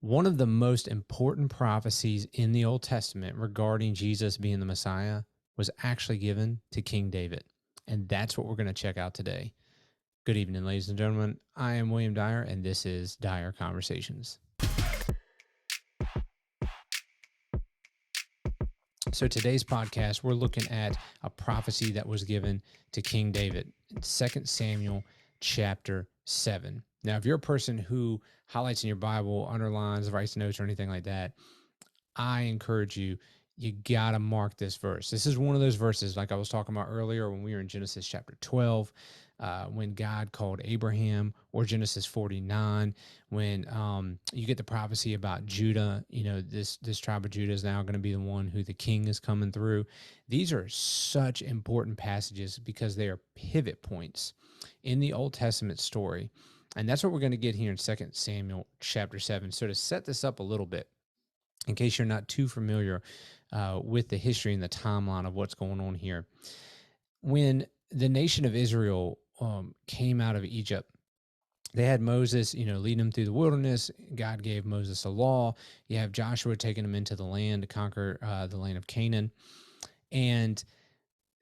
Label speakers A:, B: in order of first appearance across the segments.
A: One of the most important prophecies in the Old Testament regarding Jesus being the Messiah was actually given to King David. And that's what we're going to check out today. Good evening, ladies and gentlemen. I am William Dyer, and this is Dyer Conversations. So today's podcast, we're looking at a prophecy that was given to King David in 2 Samuel chapter 7. Now, if you're a person who highlights in your Bible, underlines, writes notes, or anything like that, I encourage you, you got to mark this verse. This is one of those verses like I was talking about earlier when we were in Genesis chapter 12, when God called Abraham, or Genesis 49, when you get the prophecy about Judah. You know, this tribe of Judah is now going to be the one who the king is coming through. These are such important passages because they are pivot points in the Old Testament story. And that's what we're going to get here in 2 Samuel chapter 7. So to set this up a little bit, in case you're not too familiar with the history and the timeline of what's going on here, when the nation of Israel came out of Egypt, they had Moses, leading them through the wilderness. God gave Moses a law. You have Joshua taking them into the land to conquer the land of Canaan. And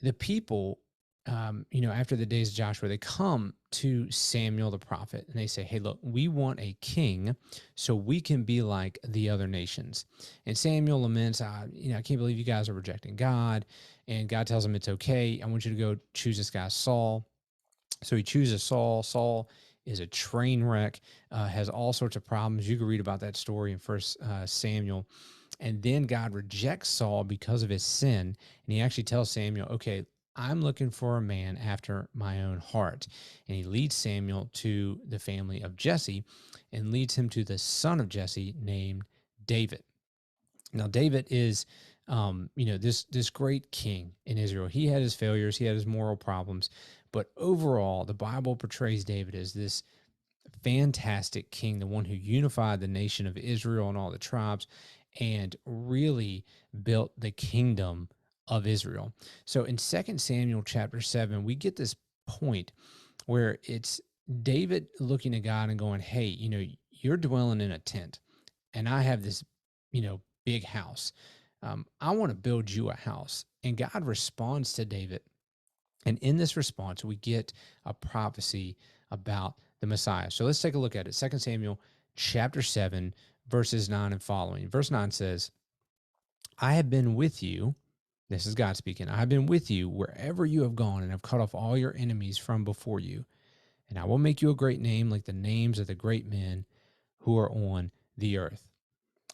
A: the people, after the days of Joshua, they come to Samuel the prophet and they say, hey, look, we want a king so we can be like the other nations. And Samuel laments, I can't believe you guys are rejecting God. And God tells him it's okay. I want you to go choose this guy, Saul. So he chooses Saul. Saul is a train wreck, has all sorts of problems. You can read about that story in 1 Samuel. And then God rejects Saul because of his sin. And he actually tells Samuel, okay, I'm looking for a man after my own heart. And he leads Samuel to the family of Jesse and leads him to the son of Jesse named David. Now, David is, this great king in Israel. He had his failures. He had his moral problems. But overall, the Bible portrays David as this fantastic king, the one who unified the nation of Israel and all the tribes and really built the kingdom of Israel. So in 2 Samuel chapter 7, we get this point where it's David looking at God and going, hey, you're dwelling in a tent and I have this, big house. I want to build you a house. And God responds to David. And in this response, we get a prophecy about the Messiah. So let's take a look at it. 2 Samuel chapter 7, verses 9 and following. Verse 9 says, I have been with you. This is God speaking. I have been with you wherever you have gone and have cut off all your enemies from before you. And I will make you a great name like the names of the great men who are on the earth.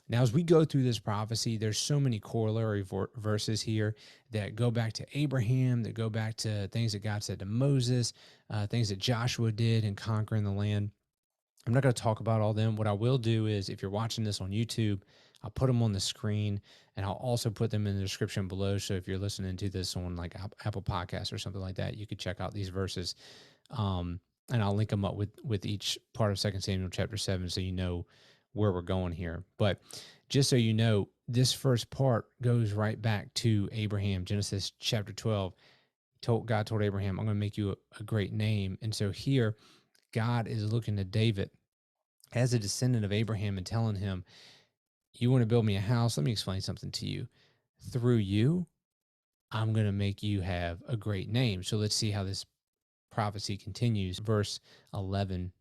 A: Now, as we go through this prophecy, there's so many corollary verses here that go back to Abraham, that go back to things that God said to Moses, things that Joshua did in conquering the land. I'm not going to talk about all them. What I will do is, if you're watching this on YouTube, I'll put them on the screen, and I'll also put them in the description below. So if you're listening to this on like Apple Podcasts or something like that, you could check out these verses. And I'll link them up with each part of 2 Samuel chapter 7 so you know where we're going here. But just so you know, this first part goes right back to Abraham. Genesis chapter 12, God told Abraham, I'm going to make you a great name. And so here, God is looking to David as a descendant of Abraham and telling him, you want to build me a house? Let me explain something to you. Through you, I'm going to make you have a great name. So let's see how this prophecy continues. Verse 11,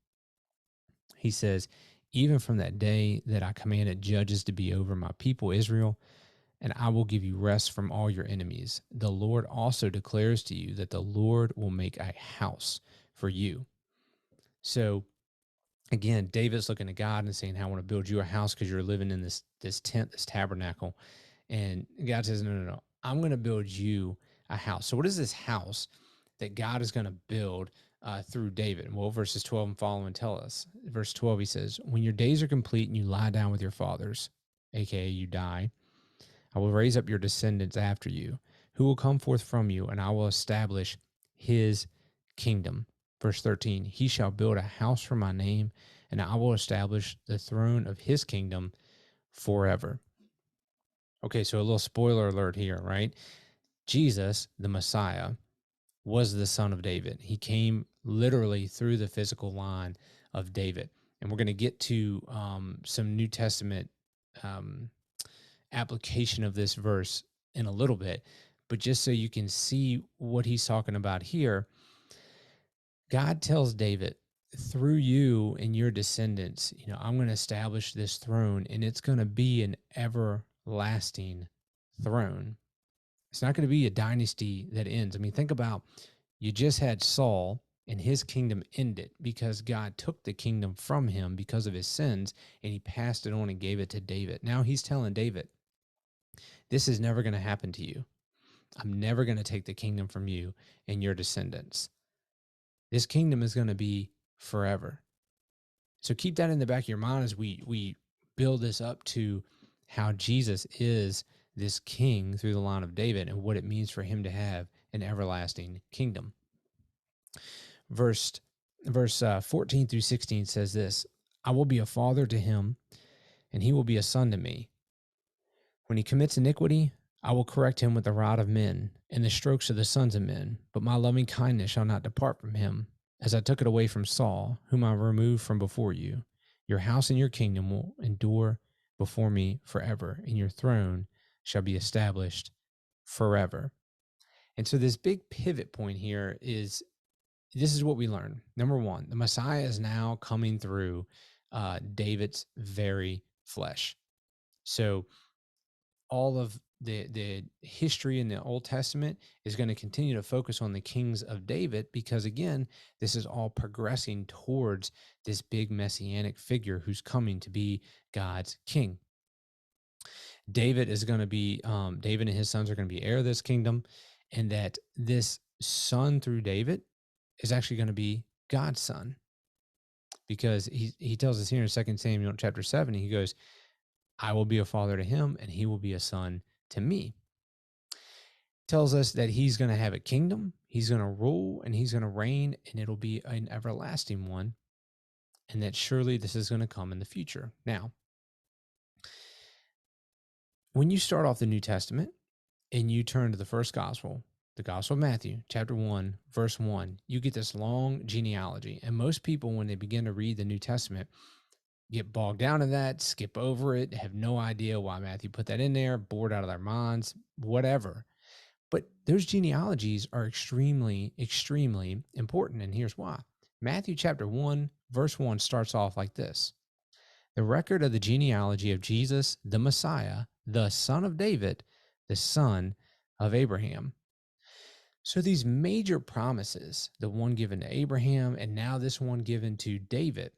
A: he says, even from that day that I commanded judges to be over my people Israel, and I will give you rest from all your enemies. The Lord also declares to you that the Lord will make a house for you. So again, David's looking at God and saying, I want to build you a house because you're living in this tent, this tabernacle. And God says, no. I'm going to build you a house. So what is this house that God is going to build through David? Well, verses 12 and following tell us. Verse 12, he says, when your days are complete and you lie down with your fathers, aka you die, I will raise up your descendants after you, who will come forth from you, and I will establish his kingdom. Verse 13, he shall build a house for my name, and I will establish the throne of his kingdom forever. Okay, so a little spoiler alert here, right? Jesus, the Messiah, was the son of David. He came literally through the physical line of David. And we're going to get to some New Testament um, application of this verse in a little bit. But just so you can see what he's talking about here, God tells David, through you and your descendants, I'm going to establish this throne, and it's going to be an everlasting throne. It's not going to be a dynasty that ends. I mean, think about, you just had Saul, and his kingdom ended because God took the kingdom from him because of his sins, and he passed it on and gave it to David. Now he's telling David, this is never going to happen to you. I'm never going to take the kingdom from you and your descendants. This kingdom is going to be forever. So keep that in the back of your mind as we build this up to how Jesus is this king through the line of David and what it means for him to have an everlasting kingdom. Verse 14 through 16 says this, I will be a father to him, and he will be a son to me. When he commits iniquity, I will correct him with the rod of men and the strokes of the sons of men, but my loving kindness shall not depart from him, as I took it away from Saul, whom I removed from before you. Your house and your kingdom will endure before me forever, and your throne shall be established forever. And so this big pivot point here is, this is what we learn. Number one, the Messiah is now coming through David's very flesh. So all of the history in the Old Testament is going to continue to focus on the kings of David, because again, this is all progressing towards this big messianic figure who's coming to be God's king. David is going to be, David and his sons are going to be heir of this kingdom, and that this son through David is actually going to be God's son, because he tells us here in 2 Samuel chapter 7, he goes, I will be a father to him, and he will be a son to me. Tells us that he's going to have a kingdom, he's going to rule, and he's going to reign, and it'll be an everlasting one, and that surely this is going to come in the future. Now, when you start off the New Testament and you turn to the first gospel, the Gospel of Matthew, chapter 1, verse 1, you get this long genealogy. And most people, when they begin to read the New Testament, get bogged down in that, skip over it, have no idea why Matthew put that in there, bored out of their minds, whatever. But those genealogies are extremely, extremely important. And here's why. Matthew chapter 1, verse 1 starts off like this. The record of the genealogy of Jesus, the Messiah, the son of David, the son of Abraham. So these major promises, the one given to Abraham and now this one given to David,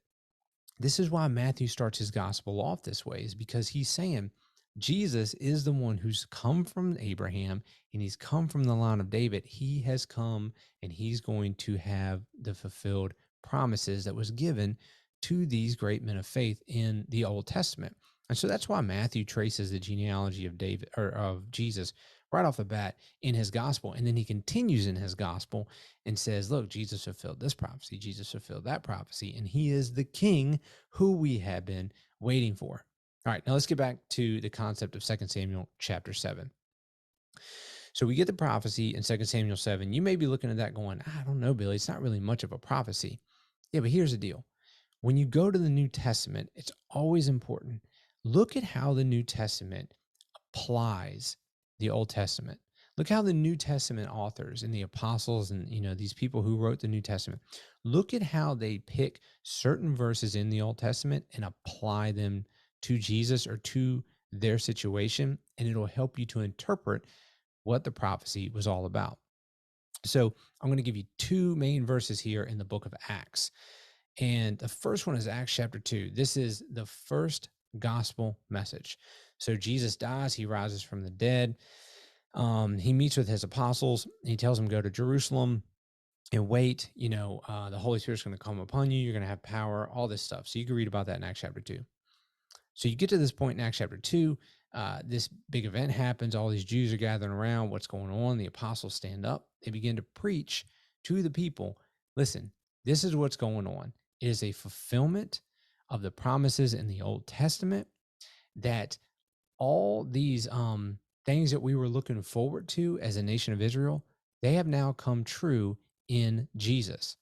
A: this is why Matthew starts his gospel off this way, is because he's saying Jesus is the one who's come from Abraham and he's come from the line of David. He has come and he's going to have the fulfilled promises that was given to these great men of faith in the Old Testament. And so that's why Matthew traces the genealogy of David or of Jesus right off the bat in his gospel. And then he continues in his gospel and says, look, Jesus fulfilled this prophecy, Jesus fulfilled that prophecy, and he is the king who we have been waiting for. All right, now let's get back to the concept of 2 Samuel chapter 7. So we get the prophecy in 2 Samuel 7. You may be looking at that going, I don't know, Billy, it's not really much of a prophecy. Yeah, but here's the deal. When you go to the New Testament, it's always important. Look at how the New Testament applies the Old Testament. Look how the New Testament authors and the apostles and, these people who wrote the New Testament, look at how they pick certain verses in the Old Testament and apply them to Jesus or to their situation, and it'll help you to interpret what the prophecy was all about. So I'm going to give you two main verses here in the book of Acts. And the first one is Acts chapter 2. This is the first gospel message. So Jesus dies, he rises from the dead. He meets with his apostles. He tells them go to Jerusalem and wait. The Holy Spirit's going to come upon you. You're going to have power, all this stuff. So you can read about that in Acts chapter 2. So you get to this point in Acts chapter 2. This big event happens. All these Jews are gathering around. What's going on? The apostles stand up. They begin to preach to the people. Listen, this is what's going on. It is a fulfillment of the promises in the Old Testament, that all these things that we were looking forward to as a nation of Israel, they have now come true in Jesus.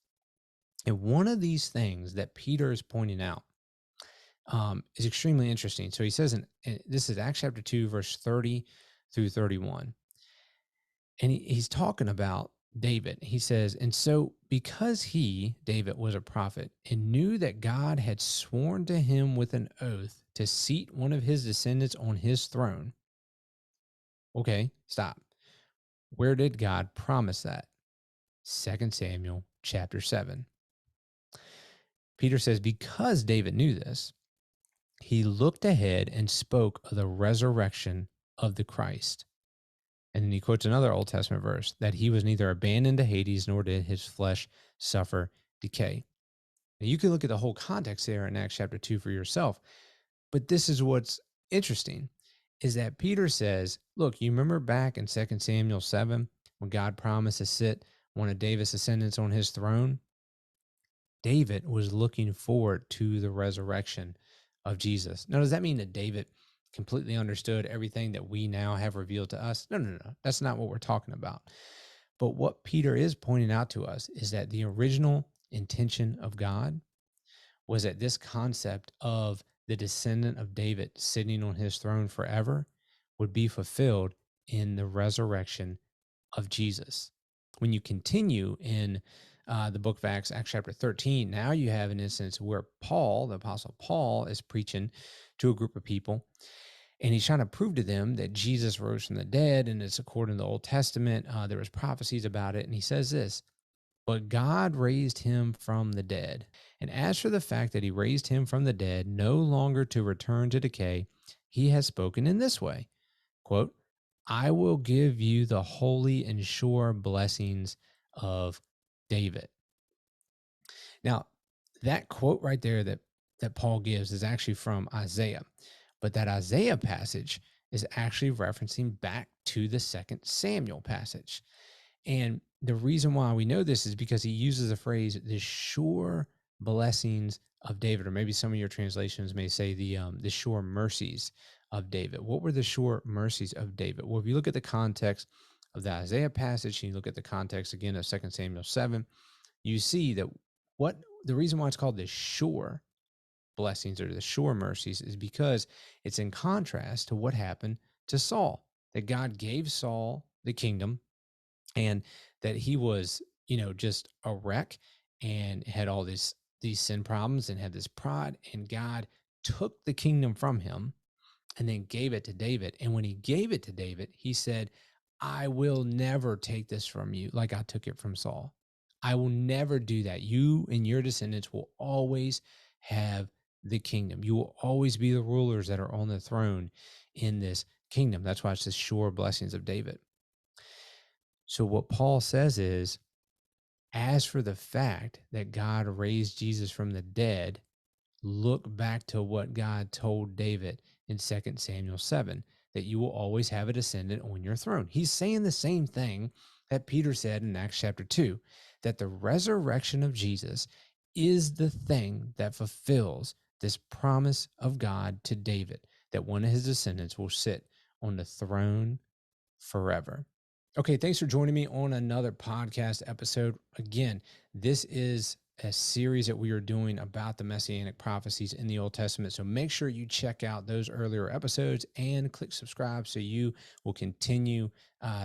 A: And one of these things that Peter is pointing out is extremely interesting. So he says, this is Acts chapter 2, verse 30 through 31. And he's talking about David. He says, and so because he, David, was a prophet and knew that God had sworn to him with an oath to seat one of his descendants on his throne. Okay, stop. Where did God promise that? 2 Samuel chapter 7. Peter says, because David knew this, he looked ahead and spoke of the resurrection of the Christ. And then he quotes another Old Testament verse that he was neither abandoned to Hades nor did his flesh suffer decay. Now, you can look at the whole context there in Acts chapter 2 for yourself. But this is what's interesting is that Peter says, look, you remember back in 2 Samuel 7 when God promised to sit one of David's descendants on his throne? David was looking forward to the resurrection of Jesus. Now, does that mean that David completely understood everything that we now have revealed to us? No. That's not what we're talking about. But what Peter is pointing out to us is that the original intention of God was that this concept of the descendant of David sitting on his throne forever would be fulfilled in the resurrection of Jesus. When you continue in the book of Acts chapter 13, now you have an instance where Paul, the apostle Paul, is preaching to a group of people, and he's trying to prove to them that Jesus rose from the dead, and it's according to the Old Testament. There was prophecies about it, and he says this, but God raised him from the dead. And as for the fact that he raised him from the dead, no longer to return to decay, he has spoken in this way, quote, I will give you the holy and sure blessings of David. Now, that quote right there that Paul gives is actually from Isaiah, but that Isaiah passage is actually referencing back to the 2 Samuel passage. And the reason why we know this is because he uses the phrase, the sure blessings of David, or maybe some of your translations may say the sure mercies of David. What were the sure mercies of David? Well, if you look at the context of the Isaiah passage, and you look at the context again of 2 Samuel 7, you see that what the reason why it's called the sure blessings or the sure mercies is because it's in contrast to what happened to Saul, that God gave Saul the kingdom and that he was, just a wreck and had all these sin problems and had this pride, and God took the kingdom from him and then gave it to David. And when he gave it to David, he said, I will never take this from you like I took it from Saul. I will never do that. You and your descendants will always have the kingdom. You will always be the rulers that are on the throne in this kingdom. That's why it's the sure blessings of David. So what Paul says is, as for the fact that God raised Jesus from the dead, look back to what God told David in 2 Samuel 7, that you will always have a descendant on your throne. He's saying the same thing that Peter said in Acts chapter 2, that the resurrection of Jesus is the thing that fulfills this promise of God to David, that one of his descendants will sit on the throne forever. Okay, thanks for joining me on another podcast episode. Again, this is a series that we are doing about the messianic prophecies in the Old Testament. So make sure you check out those earlier episodes and click subscribe so you will continue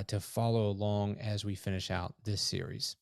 A: to follow along as we finish out this series.